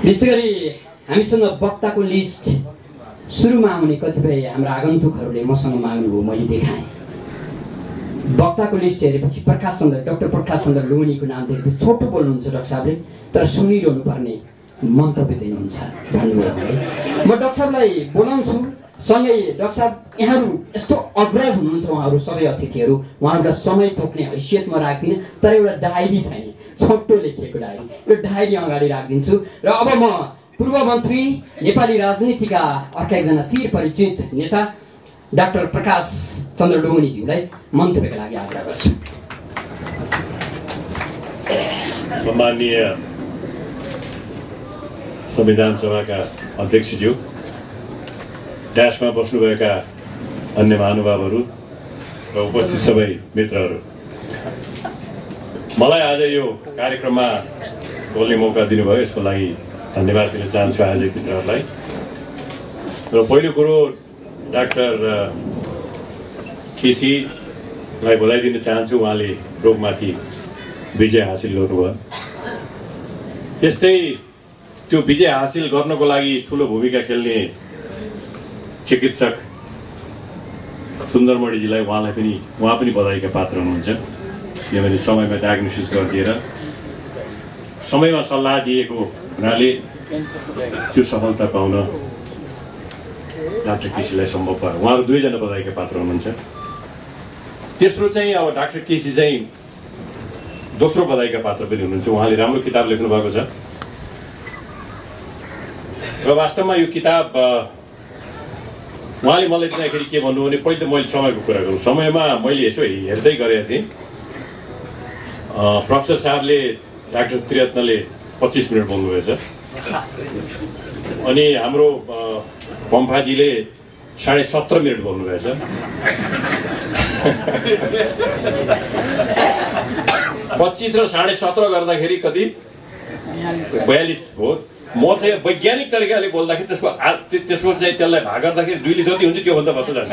विशेष गरी हामीसँग वक्ताको लिस्ट सुरुमा आउने कतिपय हाम्रा आगन्तुकहरूले मसँग माग्नुभयो, मैले देखाएँ। वक्ताको लिस्ट हेरेपछि डाक्टर प्रकाश चन्द्र लोहनीको नाम देखेपछि छोटो बोल्नुहुन्छ डाक्टर साहबले, तर सुनिरहनु पर्ने मन्तव्य दिनुहुन्छ भन्नुभयो है। म डाक्टर साहबलाई बोलाउँछु। सँगै डाक्टर साहब यहाँहरू यस्तो अग्रज हुनुहुन्छ, उहाँहरू सबै अतिथिहरू, उहाँहरूलाई समय तोक्ने हैसियतमा राख्दिनँ, तर एउटा डायरी छैन, छोटो लेखिएको डायरी, यो डायरी अगाडि राखिदिन्छु। र अब म पूर्व मन्त्री, नेपाली राजनीतिका अर्का एकजना चिर परिचित नेता डाक्टर प्रकाश चन्द्र लोहनीज्यूलाई मन्तव्यका लागि आग्रह गर्छु। सम्माननीय संविधान सभाका अध्यक्षज्यू, ड्यासमा बस्नुभएका अन्य महानुभावहरू र उपस्थित सबै मित्रहरू, मलाई आज यो कार्यक्रममा बोल्ने मौका दिनुभयो, यसको लागि धन्यवाद दिन चाहन्छु आयोजक मित्रहरूलाई। र पहिलो कुरो डाक्टर केसीलाई बोलाइदिन चाहन्छु, उहाँले रोगमाथि विजय हासिल गर्नुभयो। त्यस्तै त्यो विजय हासिल गर्नको लागि ठुलो भूमिका खेल्ने चिकित्सक सुन्दरमणिजीलाई उहाँ पनि बधाईका पात्र हुनुहुन्छ, किनभने समयमा डायग्नोसिस गरिदिएर समयमा सल्लाह दिएको हुनाले त्यो सफलता पाउन डाक्टर केसीलाई सम्भव भयो। उहाँहरू दुवैजना बधाईका पात्र हुनुहुन्छ। तेस्रो चाहिँ अब डाक्टर केसी चाहिँ दोस्रो बधाईका पात्र पनि हुनुहुन्छ। उहाँले राम्रो किताब लेख्नु भएको छ र वास्तवमा यो किताब उहाँले मलाई दिँदाखेरि के भन्नु भने, पहिले मैले समयको कुरा गरौँ। समयमा मैले यसो हेर्दै गरेको थिएँ, प्रोफेसर साहबले डाक्टर त्रिरत्नले 25 मिनट बोल्नुभएछ, अनि हाम्रो पम्फाजीले 17.5 मिनट बोल्नुभएछ। 25 र 17.5 गर्दाखेरि कति 42 हो। म चाहिँ वैज्ञानिक तरिकाले बोल्दाखेरि त्यसको चाहिँ त्यसलाई भाग गर्दाखेरि 2ले जति हुन्छ त्योभन्दा बच्चा जान्छ।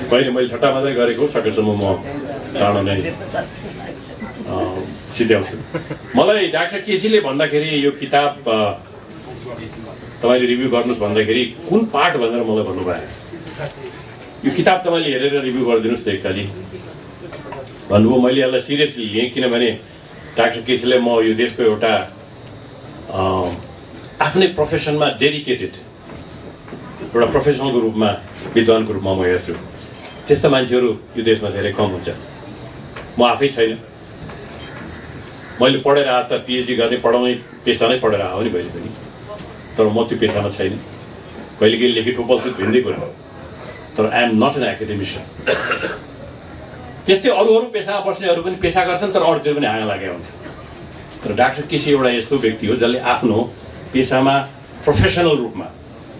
पहिले मैले ठट्टा मात्रै गरेको, सकेसम्म म चाँडो नै सिध्याउँछु। मलाई डाक्टर केसीले भन्दाखेरि यो किताब तपाईँले रिभ्यू गर्नुहोस् भन्दाखेरि कुन पार्ट भनेर मलाई भन्नुभयो, यो किताब तपाईँले हेरेर रिभ्यू गरिदिनुहोस् त एकताली भन्नुभयो। मैले यसलाई सिरियसली लिएँ, किनभने डाक्टर केसीलाई म यो देशको एउटा आफ्नै प्रोफेसनमा डेडिकेटेड एउटा प्रोफेसनलको रूपमा, विद्वानको रूपमा म हेर्छु। त्यस्तो मान्छेहरू यो देशमा धेरै कम हुन्छ। म आफै छैन, मैले पढेर आएको त पिएचडी गर्ने पढाउने पेसा नै पढेर आयो नि मैले पनि, तर म त्यो पेसामा छैन। कहिले कहिले लेखी ठोपल्छु, भिन्दै कुरा हो, तर I am not an academician. त्यस्तै अरू पेसामा बस्नेहरू पनि पेसा गर्छन्, तर अरूतिर पनि हाँगा लागेको हुन्छ। तर डाक्टर केसी एउटा यस्तो व्यक्ति हो जसले आफ्नो पेसामा प्रोफेसनल रूपमा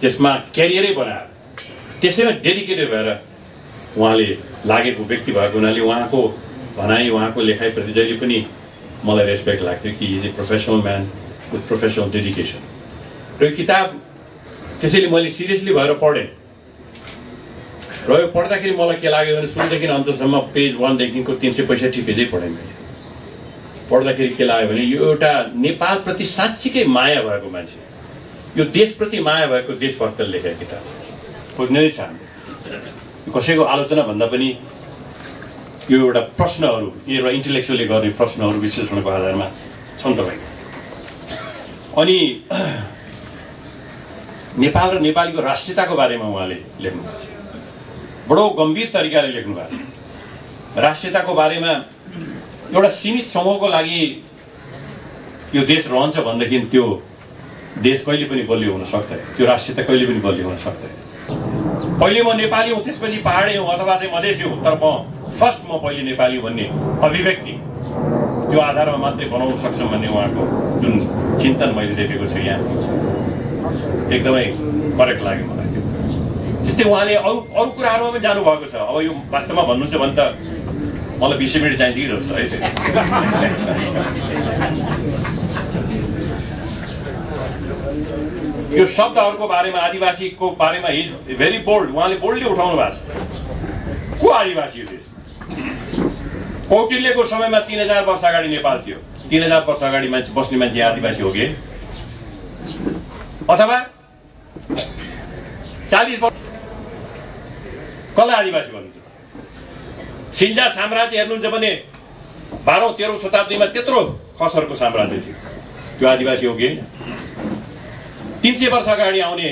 त्यसमा क्यारियरै बनाएर त्यसैमा डेडिकेटेड भएर उहाँले लागेको व्यक्ति भएको हुनाले उहाँको भनाइ, उहाँको लेखाइप्रति जहिले पनि मलाई रेस्पेक्ट लाग्थ्यो कि is a professional man with professional dedication. र यो किताब त्यसैले मैले सिरियसली भएर पढेँ। र यो पढ्दाखेरि मलाई के लाग्यो भने, सुरुदेखि अन्तसम्म पेज 1 देखिको 365 पेजै पढेँ मैले। पढ्दाखेरि के लाग्यो भने, यो एउटा नेपालप्रति साँच्चीकै माया भएको मान्छे, यो देशप्रति माया भएको देशभक्तले लेखेको किताब खोज्ने नै छ। कसैको आलोचना भन्दा पनि यो एउटा प्रश्नहरू, एउटा इन्टेलेक्चुअली गर्ने प्रश्नहरू विश्लेषणको आधारमा छन् तपाईँको। अनि नेपाल र नेपालीको राष्ट्रियताको बारेमा उहाँले लेख्नु भएको छ, बडो गम्भीर तरिकाले लेख्नु भएको छ। राष्ट्रियताको बारेमा एउटा सीमित समूहको लागि यो देश रहन्छ भनेदेखि त्यो देश कहिले पनि बलियो हुन सक्दैन, त्यो राष्ट्रियता कहिले पनि बलियो हुन सक्दैन। पहिले म नेपाली हुँ, त्यसपछि पहाडी हुँ, अथवा चाहिँ मधेसी हुँ, तर म पहिले नेपाली भन्ने अभिव्यक्ति त्यो आधारमा मात्रै बनाउन सक्छौँ भन्ने उहाँको जुन चिन्तन मैले देखेको छु यहाँ, एकदमै करेक्ट लाग्यो मलाई। त्यस्तै उहाँले अरू कुराहरूमा पनि जानुभएको छ। अब यो वास्तवमा भन्नुहुन्छ भने त मलाई 20 मिनट चाहिन्छ कि जस्तो है। यो शब्दहरूको बारेमा, आदिवासीको बारेमा इज भेरी बोल्ड, उहाँले बोल्डली उठाउनु भएको छ। को आदिवासी हो देशमा, कौटिल्यको समयमा 3000 वर्ष अगाडि नेपाल थियो। 3000 वर्ष अगाडि मान्छे बस्ने मान्छे आदिवासी हो कि अथवा 40 वर्ष कसलाई आदिवासी भन्नुहुन्छ? सिन्जा साम्राज्य हेर्नुहुन्छ भने 12औं 13औं शताब्दीमा त्यत्रो खसरको साम्राज्य थियो, त्यो आदिवासी हो कि? 300 वर्ष अगाडि आउने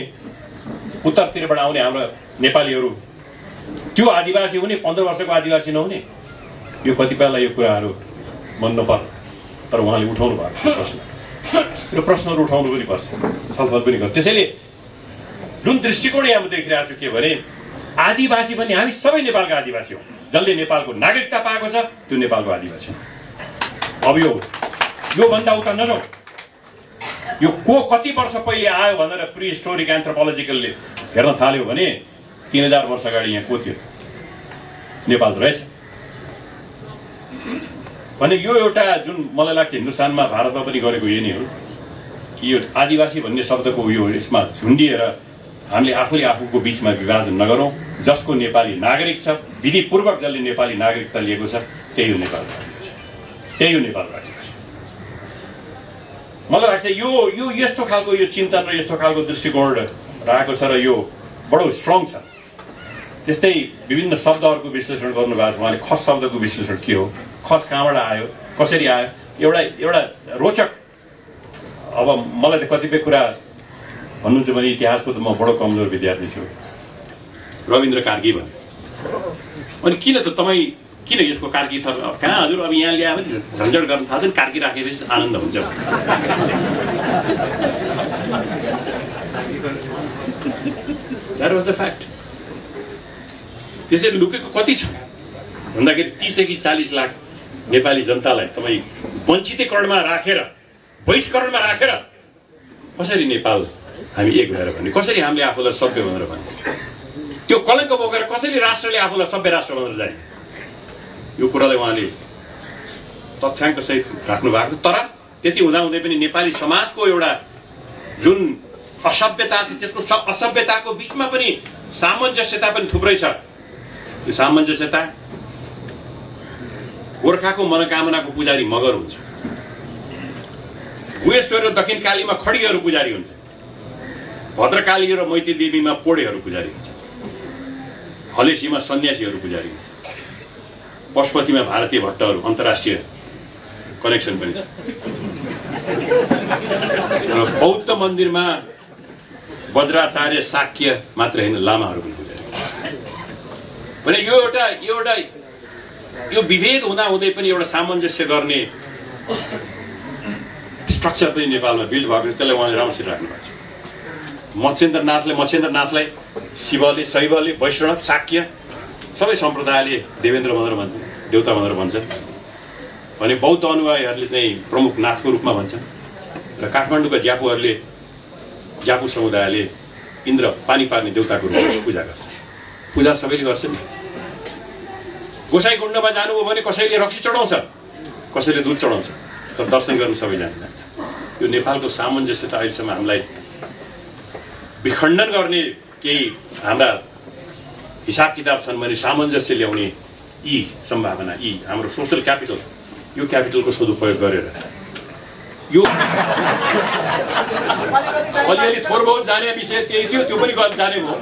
उत्तरतिरबाट आउने हाम्रो नेपालीहरू त्यो आदिवासी हुने, 15 वर्षको आदिवासी नहुने? यो कतिपयलाई यो कुराहरू मन नपर्छ, तर उहाँले उठाउनु भएको प्रश्न, यो प्रश्नहरू उठाउनु पनि पर्छ, छलफल पनि गर्छ। त्यसैले जुन दृष्टिकोण यहाँ देखिरहेको छु के भने आदिवासी पनि हामी सबै नेपालका आदिवासी हौँ। जसले नेपालको नागरिकता पाएको छ त्यो नेपालको आदिवासी। अब योभन्दा उता नजाउँ। यो को कति वर्ष पहिले आयो भनेर प्री हिस्टोरिक एन्थ्रोपोलोजिकलले हेर्न थाल्यो भने 3000 वर्ष अगाडि यहाँ को थियो? नेपाल रहेछ। भने यो एउटा जुन मलाई लाग्छ हिन्दुस्तानमा भारतमा पनि गरेको यही नै हो कि यो आदिवासी भन्ने शब्दको यो यसमा झुन्डिएर हामीले आफूले आफूको बीचमा विभाजन नगरौँ। जसको नेपाली नागरिक छ, विधिपूर्वक जसले नेपाली नागरिकता लिएको छ, त्यही हो नेपालको आदिवासी, त्यही हो नेपालको आदिवासी। मलाई लाग्छ यो यस्तो खालको यो चिन्तन र यस्तो खालको दृष्टिकोण रहेको छ र यो बडो स्ट्रङ छ। त्यस्तै विभिन्न शब्दहरूको विश्लेषण गर्नुभएको छ उहाँले। खस शब्दको विश्लेषण के हो, खस कहाँबाट आयो, कसरी आयो, एउटा रोचक। अब मलाई त कतिपय कुरा भन्नुहुन्छ भने इतिहासको त म बडो कमजोर विद्यार्थी छु। रविन्द्र कार्की भन्यो, अनि किन त तपाईँ किन यसको कार्की थर कहाँ हजुर अब यहाँ ल्यायो भने झन्झट गर्न थाल्छ नि, कार्की राखेपछि आनन्द हुन्छ। That was the fact. त्यसैले लुकेको कति छ भन्दाखेरि 30 देखि 40 लाख नेपाली जनतालाई तपाईँ वञ्चितीकरणमा राखेर, बहिष्करणमा राखेर कसरी नेपाल हामी एक भएर भन्ने, कसरी हामीले आफूलाई सभ्य भनेर भन्ने, त्यो कलङ्क बोकेर कसरी राष्ट्रले आफूलाई सभ्य राष्ट्र भनेर जाने, यो कुरालाई उहाँले तथ्याङ्क सहित राख्नु भएको। तर त्यति हुँदाहुँदै पनि नेपाली समाजको एउटा जुन असभ्यता छ त्यसको असभ्यताको बिचमा पनि सामञ्जस्यता पनि थुप्रै छ। त्यो सामञ्जस्यता गोर्खाको मनोकामनाको पुजारी मगर हुन्छ, गुहेश्वर र दक्षिण कालीमा खडीहरू पुजारी हुन्छ, भद्रकाली र मैती देवीमा पोडेहरू पुजारी हुन्छ, हलेसीमा सन्यासीहरू पुजारी हुन्छ, पशुपतिमा भारतीय भट्टहरू अन्तर्राष्ट्रिय कनेक्सन पनि छ, र बौद्ध मन्दिरमा वज्राचार्य शाक्य मात्र होइन लामाहरू पनि पुजारी हुन्छ। भने यो एउटा यो विभेद हुँदाहुँदै पनि एउटा सामञ्जस्य गर्ने स्ट्रक्चर पनि नेपालमा बिल्ड भएको छ। त्यसलाई उहाँले राम्रोसित राख्नु भएको छ। मच्छेन्द्रनाथलाई शिवले, शैवले, वैष्णव, शाक्य सबै सम्प्रदायले देवेन्द्र भनेर भन्छ, देवता भनेर भन्छ। भने बौद्ध अनुयायीहरूले चाहिँ प्रमुख नाथको रूपमा भन्छन् र काठमाडौँका ज्यापु समुदायले इन्द्र पानी पार्ने देवताको रूपमा पूजा गर्छ। पूजा सबैले गर्छ नि। गोसाईकुण्डमा जानुभयो भने कसैले रक्सी चढाउँछ, कसैले दुध चढाउँछ, तर दर्शन गर्नु सबै जान्छ। यो नेपालको सामञ्जस्यता अहिलेसम्म हामीलाई विखण्डन गर्ने केही हाम्रा हिसाब किताब छन् भने सामञ्जस्य ल्याउने यी सम्भावना, यी हाम्रो सोसल क्यापिटल, यो क्यापिटलको सदुपयोग गरेर यो अलिअलि थोर बहुत जाने विषय त्यही थियो, त्यो पनि जाने भयो।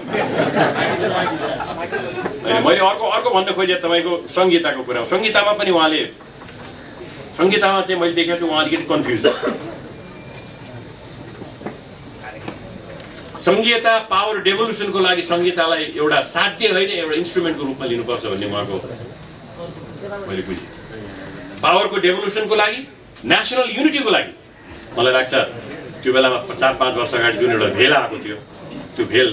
मैले अर्को भन्न खोजेँ तपाईँको संहिताको कुरा। संहितामा पनि उहाँले संहितामा चाहिँ मैले देखेको छु उहाँ अलिकति कन्फ्युज। संहिता पावर डेभोल्युसनको लागि संहितालाई एउटा साध्य होइन, एउटा इन्स्ट्रुमेन्टको रूपमा लिनुपर्छ भन्ने उहाँको मैले बुझेँ। पावरको डेभोल्युसनको लागि, नेसनल युनिटीको लागि मलाई लाग्छ त्यो बेलामा 4-5 वर्ष अगाडि जुन एउटा भेल आएको थियो, त्यो भेल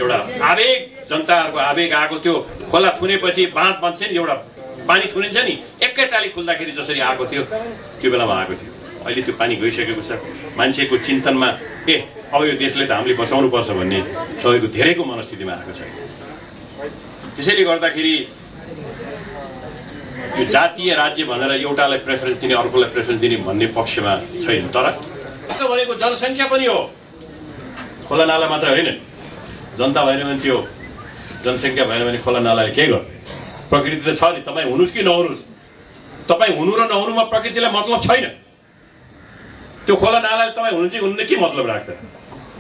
एउटा आवेग, जनताहरूको आवेग आएको थियो। खोला थुनेपछि बाँध बन्छ नि, एउटा पानी थुनिन्छ नि, एकैताली खुल्दाखेरि जसरी आएको थियो त्यो बेलामा आएको थियो। अहिले त्यो पानी गइसकेको छ। मान्छेको चिन्तनमा अब यो देशले त हामीले बचाउनु पर्छ भन्ने सबैको धेरैको मनस्थितिमा आएको छ। त्यसैले गर्दाखेरि यो जातीय राज्य भनेर एउटालाई प्रेफरेन्स दिने, अर्कोलाई प्रेफरेन्स दिने भन्ने पक्षमा छैन। तर भनेको जनसङ्ख्या पनि हो, खोला नाला मात्र होइन। जनता भएन भने त्यो जनसङ्ख्या भएन भने खोला नालाले के गर्ने? प्रकृति त छ नि, तपाईँ हुनुहोस् कि नहुनुहोस्, तपाईँ हुनु र नहुनुमा प्रकृतिलाई मतलब छैन। त्यो खोला नालाले तपाईँ हुनु चाहिँ हुनु के मतलब राख्छ?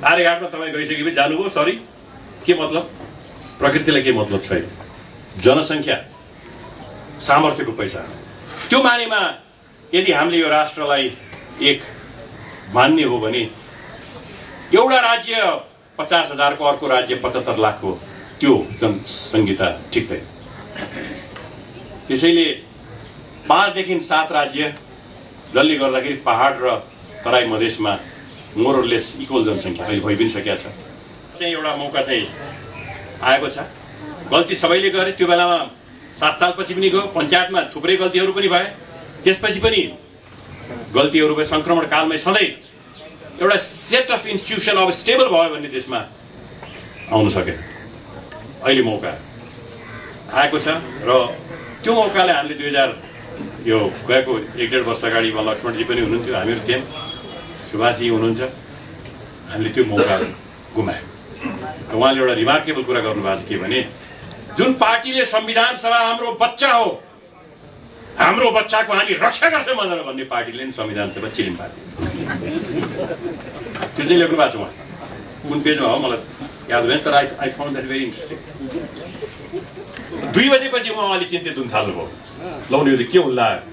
आर्यघाटमा तपाईँ गइसकेपछि जानुभयो, सरी, के मतलब? प्रकृतिलाई के मतलब छैन। जनसङ्ख्या सामर्थ्यको पैसा। त्यो मानेमा यदि हामीले यो राष्ट्रलाई एक मान्ने हो भने एउटा राज्य 50,000 को, अर्को राज्य 75 लाख को, त्यो जनसङ्ख्या ठिक्दैन। त्यसैले 5 देखि 7 राज्य, जसले गर्दाखेरि पहाड र तराई मधेसमा मोरलेस इक्वल जनसङ्ख्या अहिले भइ पनि सकेको छ। चाहिँ एउटा मौका चाहिँ आएको छ। गल्ती सबैले गरे, त्यो बेलामा 7 सालपछि पनि गयो, पञ्चायतमा थुप्रै गल्तीहरू पनि भए, त्यसपछि पनि गल्तीहरू भए। सङ्क्रमण कालमै सधैँ एउटा सेट अफ इन्स्टिट्युसन अब स्टेबल भयो भने देशमा आउन सकेन। अहिले मौका आएको छ र त्यो मौकाले हामीले 2000 यो गएको 1-1.5 वर्ष अगाडि लक्ष्मणजी पनि हुनुहुन्थ्यो, हामीहरू थियौँ, सुभाषजी हुनुहुन्छ, हामीले त्यो मौका गुमायौँ। उहाँले एउटा रिमार्केबल कुरा गर्नुभएको छ के भने, जुन पार्टीले संविधान सभा हाम्रो बच्चा हो, हाम्रो बच्चाको हामी रक्षा गर्छौँ भनेर भन्ने पार्टीले नि संविधान सभा चिलिम पार्टी त्यो चाहिँ लेख्नु भएको छ। उहाँ कुन पेजमा हो मलाई याद भएन, तर I found that very interesting. 2 बजेपछि उहाँले चिन्तित हुन थाल्नुभयो, लाउनु यो के हुन लाग्यो।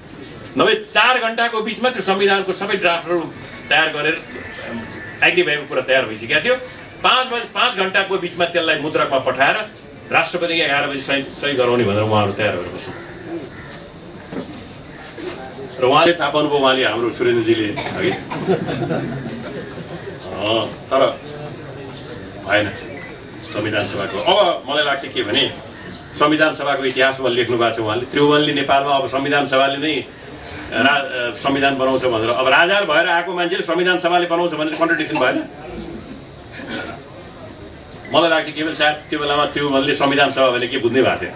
नभए 4 घण्टाको बिचमा त्यो संविधानको सबै ड्राफ्टहरू तयार गरेर एग्री भएको कुरा तयार भइसकेको थियो। 5 घण्टाको बिचमा त्यसलाई मुद्रकमा पठाएर राष्ट्रपतिले 11 बजी सही गराउने भनेर उहाँहरू तयार भएर बस्नु र उहाँले थाहा पाउनुभयो, उहाँले हाम्रो सुरेन्द्रजीले अघि, तर भएन संविधान सभाको। अब मलाई लाग्छ के भने संविधान सभाको इतिहासमा लेख्नु भएको छ उहाँले, त्रिभुवनले नेपालमा अब संविधान सभाले नै संविधान बनाउँछ भनेर। अब राजा भएर आएको मान्छेले संविधान सभाले बनाउँछ भने कन्ट्रडिक्सन भएन? मलाई लाग्छ केवल सायद त्यो बेलामा त्रिभुवनले संविधान सभा भने के बुझ्नै भएको थियो,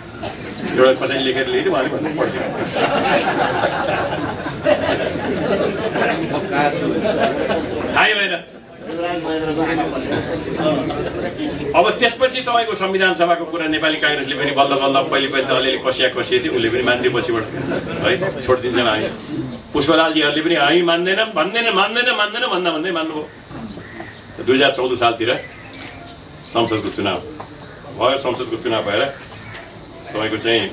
एउटा कसैले लेखेर लेख्यो, उहाँले भन्नु पर्थ्यो। थाहै भएन। अब त्यसपछि तपाईँको संविधान सभाको कुरा नेपाली काङ्ग्रेसले पनि बल्ल बल्ल पहिले त अलिअलि कसिएको थियो, उसले पनि मान्थ्यो पछिबाट है, छोडिदिन्छौँ हामी। पुष्पलालजीहरूले पनि हामी मान्दैनौँ भन्दा भन्दै मान्नुभयो। 2014 सालतिर संसदको चुनाव भयो। संसदको चुनाव भएर तपाईँको चाहिँ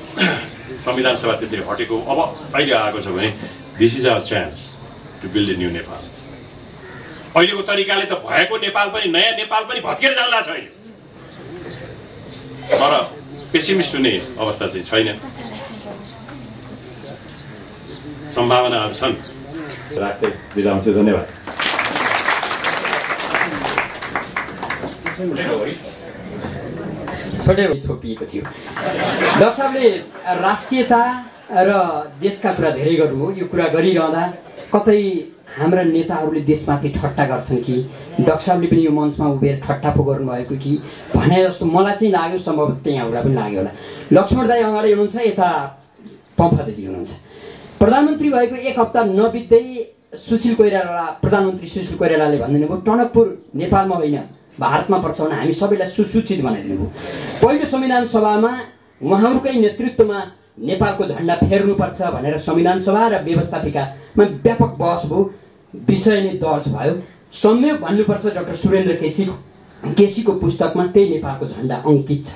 संविधान सभा त्यसरी हटेको। अब अहिले आएको छ भने this is our chance to build a new Nepal. अहिलेको तरिकाले त भएको नेपाल पनि, नयाँ नेपाल पनि भत्केर जाँदा छैन, तर पेसिमिस्ट हुने अवस्था चाहिँ छैन, सम्भावनाहरू छन्। राख्दै बिदा हुन्छु, धन्यवाद। छोटै छोपिएको थियो। डाक्टर साहबले राष्ट्रियता र देशका कुरा धेरै गर्नुभयो। यो कुरा गरिरहँदा कतै हाम्रा नेताहरूले देशमाथि ठट्टा गर्छन् कि, डाक्टर साहबले पनि यो मञ्चमा उभिएर ठट्टा पो गर्नुभएको कि भने जस्तो मलाई चाहिँ लाग्यो। सम्भवतः त्यहाँबाट पनि लाग्यो होला। लक्ष्मण दाई अगाडि हुनुहुन्छ, यता पम्फा देवी हुनुहुन्छ। प्रधानमन्त्री भएको 1 हप्ता नबित्दै सुशील कोइराला, प्रधानमन्त्री सुशील कोइरालाले भनिदिनु भयो टनकपुर नेपालमा होइन भारतमा पर्छ भने हामी सबैलाई सुसूचित बनाइदिनु भयो। पहिलो संविधान सभामा उहाँहरूकै नेतृत्वमा नेपालको झन्डा फेर्नुपर्छ भनेर संविधान सभा र व्यवस्थापिकामा व्यापक बहस भयो, विषय नै दर्ज भयो। संयोग भन्नुपर्छ डाक्टर सुरेन्द्र केसीको पुस्तकमा त्यही नेपालको झन्डा अङ्कित छ।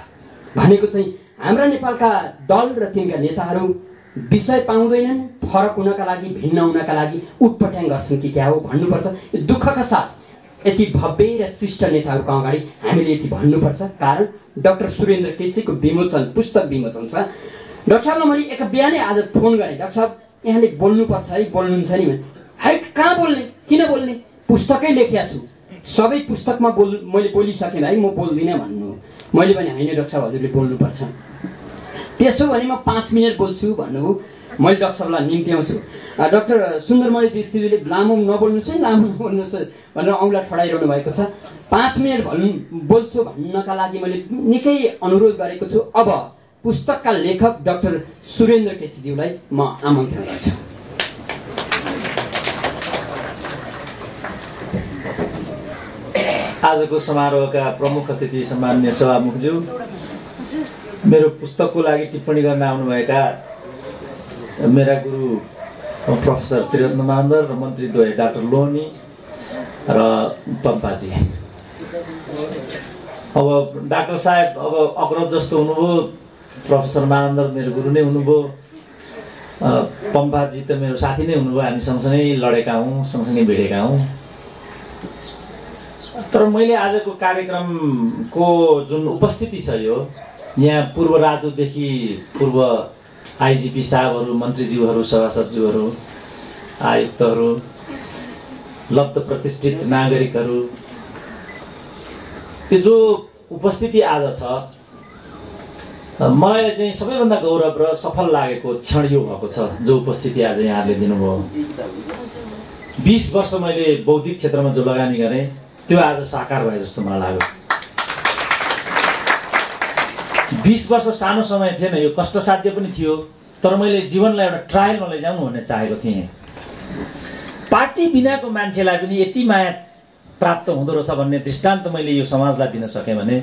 भनेको चाहिँ हाम्रा नेपालका दल र तिनका नेताहरू विषय पाउँदैनन्, फरक हुनका लागि, भिन्न हुनका लागि उटपट्याङ गर्छन् कि क्या हो भन्नुपर्छ। दुःखका साथ यति भव्य र शिष्ट नेताहरूको अगाडि हामीले यति भन्नुपर्छ, कारण डाक्टर सुरेन्द्र केसीको विमोचन, पुस्तक विमोचन छ। डाक्टर साहबलाई मैले एक बिहानै आज फोन गरेँ, डाक्टर साहब यहाँले बोल्नुपर्छ है, बोल्नुहुन्छ नि भने। हाइट कहाँ बोल्ने, किन बोल्ने, पुस्तकै लेखेको छु, सबै पुस्तकमा मैले बोलिसकेँ भाइ, म बोल्दिनँ भन्नु। मैले भने होइन डाक्टर साहब हजुरले बोल्नुपर्छ। त्यसो भने म 5 मिनट बोल्छु भन्नुभयो। मैले डाक्टर साहबलाई निम्त्याउँछु। डाक्टर सुन्दरमणि दीक्षितले लामो नबोल्नुहोस् है, लामो नबोल्नुहोस् भनेर औँला ठडाइरहनु भएको छ। 5 मिनट बोल्छु भन्नका लागि मैले निकै अनुरोध गरेको छु। अब पुस्तकका लेखक डाक्टर सुरेन्द्र केसीज्यूलाई म आमन्त्रण गर्छु। आजको समारोहका प्रमुख अतिथि सम्माननीय सभामुखज्यू, मेरो पुस्तकको लागि टिप्पणी गर्न आउनुभएका मेरा गुरु प्रोफेसर त्रिरत्न महान्दर र मन्त्रीद्वय डाक्टर लोनी र पम्पाजी। अब डाक्टर साहेब अब अग्रज जस्तो हुनुभयो, प्रोफेसर महान्दर मेरो गुरु नै हुनुभयो, पम्पाजी त मेरो साथी नै हुनुभयो, हामी सँगसँगै लडेका हौँ, सँगसँगै भिडेका हौँ। तर मैले आजको कार्यक्रमको जुन उपस्थिति छ यो यहाँ पूर्व राजदूतदेखि पूर्व आइजिपी साहबहरू, मन्त्रीज्यूहरू, सभासदज्यूहरू, आयुक्तहरू, लब्ध प्रतिष्ठित नागरिकहरू, यो जो उपस्थिति आज छ मलाई चाहिँ सबैभन्दा गौरव र सफल लागेको क्षण यो भएको छ जो उपस्थिति आज यहाँहरूले दिनुभयो। 20 वर्ष मैले बौद्धिक क्षेत्रमा जो लगानी गरेँ त्यो आज साकार भयो जस्तो मलाई लाग्यो। 20 वर्ष सानो समय थिएन, यो कष्टसाध्य पनि थियो, तर मैले जीवनलाई एउटा ट्रायलमा लैजाउँ भन्ने चाहेको थिएँ। पार्टी बिनाको मान्छेलाई पनि यति माया प्राप्त हुँदो रहेछ भन्ने दृष्टान्त मैले यो समाजलाई दिन सकेँ भने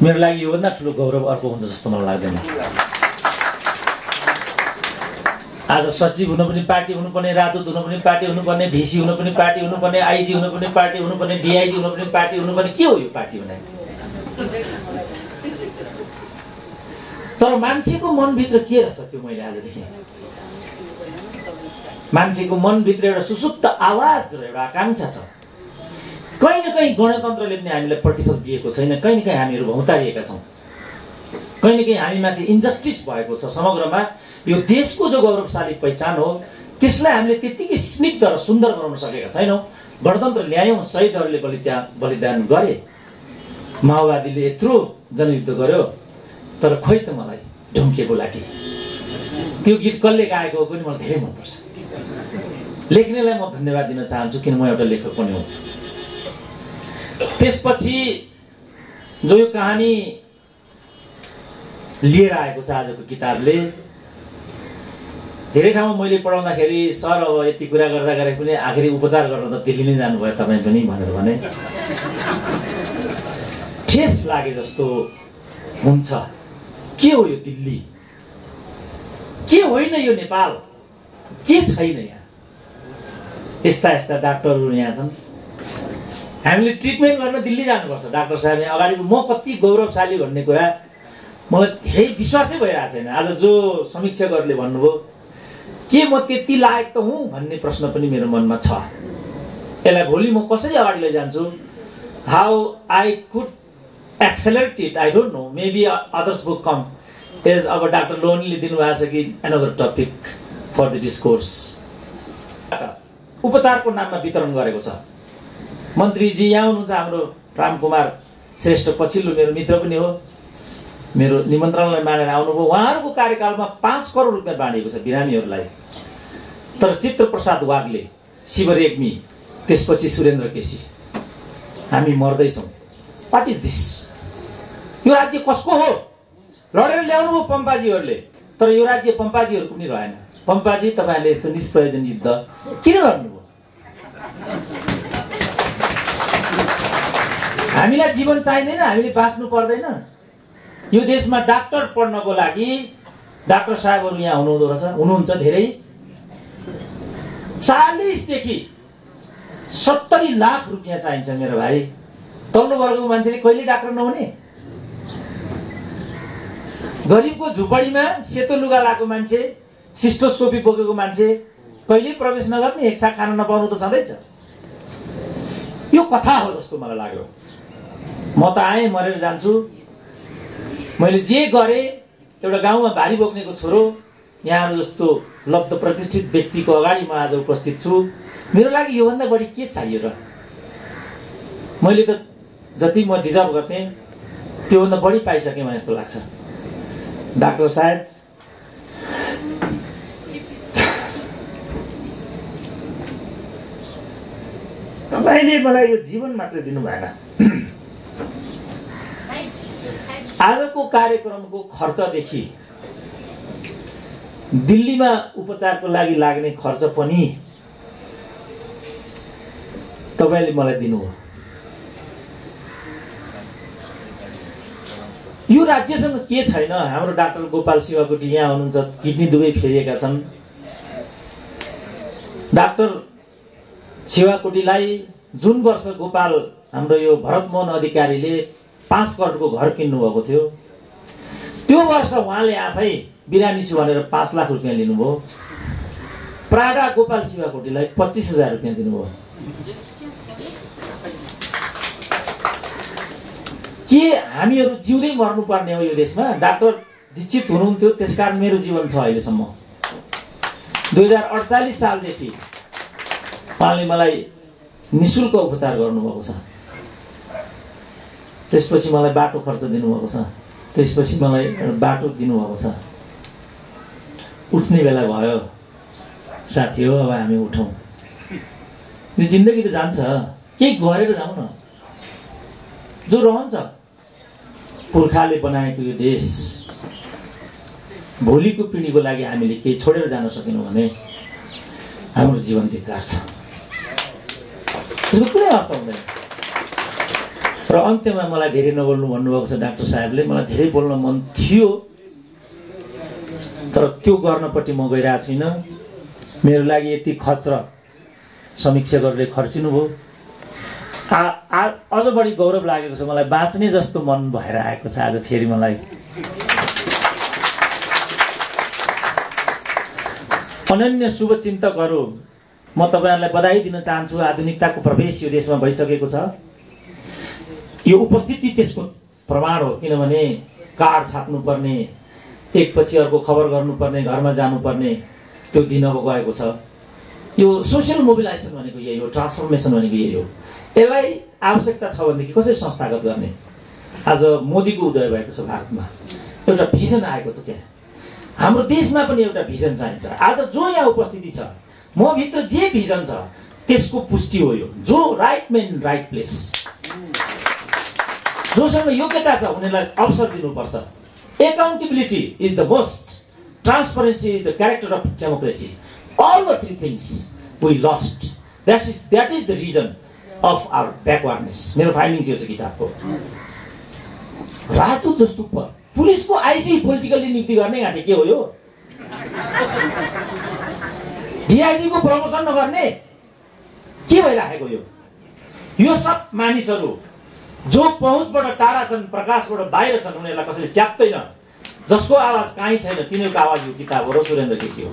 मेरो लागि योभन्दा ठुलो गौरव अर्को हुन्छ जस्तो मलाई लाग्दैन। आज सचिव हुनु पनि पार्टी हुनुपर्ने, राजदूत हुनु पनि पार्टी हुनुपर्ने, भिसी हुनु पनि पार्टी हुनुपर्ने, आइजी हुनु पनि पार्टी हुनुपर्ने, डिआइजी हुनु पनि पार्टी हुनुपर्ने, के हो यो पार्टी भने? तर मान्छेको मनभित्र के रहेछ त्यो मैले आज देखेँ। मान्छेको मनभित्र एउटा सुसुप्त आवाज र एउटा आकांक्षा छ। कहीँ न कहीँ गणतन्त्रले पनि हामीलाई प्रतिफल दिएको छैन, कहीँ न कहीँ हामीहरू भौतारिएका छौँ, कहीँ न कहीँ हामीमाथि इन्जस्टिस भएको छ। समग्रमा यो देशको जो गौरवशाली पहिचान हो त्यसलाई हामीले त्यतिकै स्निग्ध र सुन्दर बनाउन सकेका छैनौँ। गणतन्त्र ल्यायौँ, शहीदहरूले बलिदान गरे, माओवादीले यत्रो जनयुद्ध गर्यो, तर खोइ त मलाई ढुम्के बोलाकी त्यो गीत कसले गाएको हो पनि मलाई धेरै मनपर्छ। लेख्नेलाई म धन्यवाद दिन चाहन्छु किन म एउटा लेखक पनि हुँ। त्यसपछि जो यो कहानी लिएर आएको छ आजको किताबले, धेरै ठाउँमा मैले पढाउँदाखेरि सर अब यति कुरा गर्दा गरे पनि आखिरी उपचार गर्न त दिल्ली नै जानुभयो तपाईँ पनि भनेर भने ठेस लागे जस्तो हुन्छ। के हो यो दिल्ली? के होइन यो नेपाल? के छैन यहाँ? यस्ता यस्ता डाक्टरहरू यहाँ छन्, हामीले ट्रिटमेन्ट गर्न दिल्ली जानुपर्छ। डाक्टर साहब यहाँ अगाडि म कति गौरवशाली भन्ने कुरा मलाई धेरै विश्वासै भइरहेको छैन। आज जो समीक्षकहरूले भन्नुभयो के म त्यति लायक त हुँ भन्ने प्रश्न पनि मेरो मनमा छ। यसलाई भोलि म कसरी अगाडि लैजान्छु, how I could accelerate it, I don't know, maybe others book come age. अब डाक्टर लोनीले दिनुभएको छ कि another topic for the discourse, उपचारको नाममा वितरण गरेको छ। मन्त्रीजी यहाँ हुनुहुन्छ, हाम्रो रामकुमार श्रेष्ठ पछिल्लो मेरो मित्र पनि हो, मेरो निमन्त्रणलाई मानेर आउनुभयो। उहाँहरूको कार्यकालमा 5 करोड रुपियाँ बाँडिएको छ बिरामीहरूलाई। तर चित्रप्रसाद वाग्ले, शिव रेग्मी, त्यसपछि सुरेन्द्र केसी, हामी मर्दैछौँ। What is this? यो राज्य कसको हो? लडेर ल्याउनु हो पम्पाजीहरूले, तर यो राज्य पम्पाजीहरूको पनि रहेन। पम्पाजी तपाईँहरूले यस्तो निष्प्रयोजन युद्ध किन गर्नुभयो? हामीलाई जीवन चाहिँदैन? हामीले बाँच्नु पर्दैन? यो देशमा डाक्टर पढ्नको लागि डाक्टर साहबहरू यहाँ हुनुहुन्छ धेरै। 40 देखि 70 लाख रुपियाँ चाहिन्छ मेरो भाइ। तल्लो वर्गको मान्छेले कहिले डाक्टर नहुने? गरिबको झुपडीमा सेतो लुगा लगाएको मान्छे, सिस्टोस्कोपी बोकेको मान्छे कहिले प्रवेश नगर्ने, एक साथ खाना नपाउनु त छँदैछ। यो कथा हो जस्तो मलाई लाग्यो। म त आएँ, मरेर जान्छु। मैले जे गरेँ, एउटा गाउँमा भारी बोक्नेको छोरो यहाँहरू जस्तो लब्ध प्रतिष्ठित व्यक्तिको अगाडि म आज उपस्थित छु। मेरो लागि योभन्दा बढी के चाहियो र? मैले त जति म डिजर्भ गर्थेँ त्योभन्दा बढी पाइसकेँ मलाई जस्तो लाग्छ। डाक्टर साहेब, तपाईँले मलाई यो जीवन मात्र दिनु भएन। आजको कार्यक्रमको खर्चदेखि दिल्लीमा उपचारको लागि लाग्ने खर्च पनि तपाईँले मलाई दिनुभयो। यो राज्यसँग के छैन? हाम्रो डाक्टर गोपाल शिवकोटी यहाँ हुनुहुन्छ, किडनी दुवै फेरिएका छन्। डाक्टर शिवाकोटीलाई जुन वर्ष गोपाल हाम्रो यो भरतमोहन अधिकारीले 5 करोडको घर किन्नुभएको थियो, त्यो वर्ष उहाँले आफै बिरामी छु भनेर 5 लाख रुपियाँ लिनुभयो। प्राडा गोपाल शिवाकोटीलाई 25,000 रुपियाँ दिनुभयो। के हामीहरू जिउँदै मर्नुपर्ने हो यो देशमा? डाक्टर दीक्षित हुनुहुन्थ्यो, त्यसकारण मेरो जीवन छ अहिलेसम्म। 2048 सालदेखि उहाँले मलाई निःशुल्क उपचार गर्नुभएको छ। त्यसपछि मलाई बाटो खर्च दिनुभएको छ। त्यसपछि मलाई बाटो दिनुभएको छ। उठ्ने बेला भयो साथी हो, अब हामी उठौँ। यो जिन्दगी त जान्छ, केही गरेर जाउँ न। जो रहन्छ पुर्खाले बनाएको यो देश, भोलिको पिँढीको लागि हामीले केही छोडेर जान सकेनौँ भने हाम्रो जीवन धिक्कार छ। त्यसको कुनै अर्थ हुँदैन। र अन्त्यमा मलाई धेरै नबोल्नु भन्नुभएको छ डाक्टर साहेबले। मलाई धेरै बोल्न मन थियो, तर त्यो गर्नपट्टि म गइरहेको छुइनँ। मेरो लागि यति खर्च समीक्षकहरूले खर्चिनु भयो। अझ बढी गौरव लागेको छ, मलाई बाँच्ने जस्तो मन भएर आएको छ आज फेरि मलाई। अनन्य शुभचिन्तकहरू, म तपाईँहरूलाई बधाई दिन चाहन्छु। आधुनिकताको प्रवेश यो देशमा भइसकेको छ। यो उपस्थिति त्यसको प्रमाण हो। किनभने कार्ड छाप्नुपर्ने, एकपछि अर्को खबर गर्नुपर्ने, घरमा जानुपर्ने त्यो दिन अब गएको छ। यो सोसियल मोबिलाइजेसन भनेको यही हो, ट्रान्सफर्मेसन भनेको यही हो। यसलाई आवश्यकता छ भनेदेखि कसरी संस्थागत गर्ने? आज मोदीको उदय भएको छ भारतमा, एउटा भिजन आएको छ। त्यहाँ हाम्रो देशमा पनि एउटा भिजन चाहिन्छ। आज जो यहाँ उपस्थिति छ, म भित्र जे भिजन छ त्यसको पुष्टि हो यो। जो राइट मैन राइट प्लेस, जोसँग योग्यता छ उनीहरूलाई अवसर दिनुपर्छ। Accountability is the most, transparency is the character of democracy. All the 3 things we lost. That is the reason of our backwardness. मेरो फाइन्डिङ थियो किताबको। राजदूत जस्तो पुलिसको आइजी पोलिटिकली नियुक्ति गर्ने घाँटी के हो यो? डिआइजी को प्रमोसन नगर्ने के भइराखेको यो? यो सब मानिसहरू जो पहुँचबाट टाढा छन्, प्रकाशबाट बाहिर छन्, उनीहरूलाई कसैले च्याप्दैन। जसको आवाज कहीँ छैन, तिनीहरूको आवाज यो किताब हो र सुरेन्द्र केसी हो।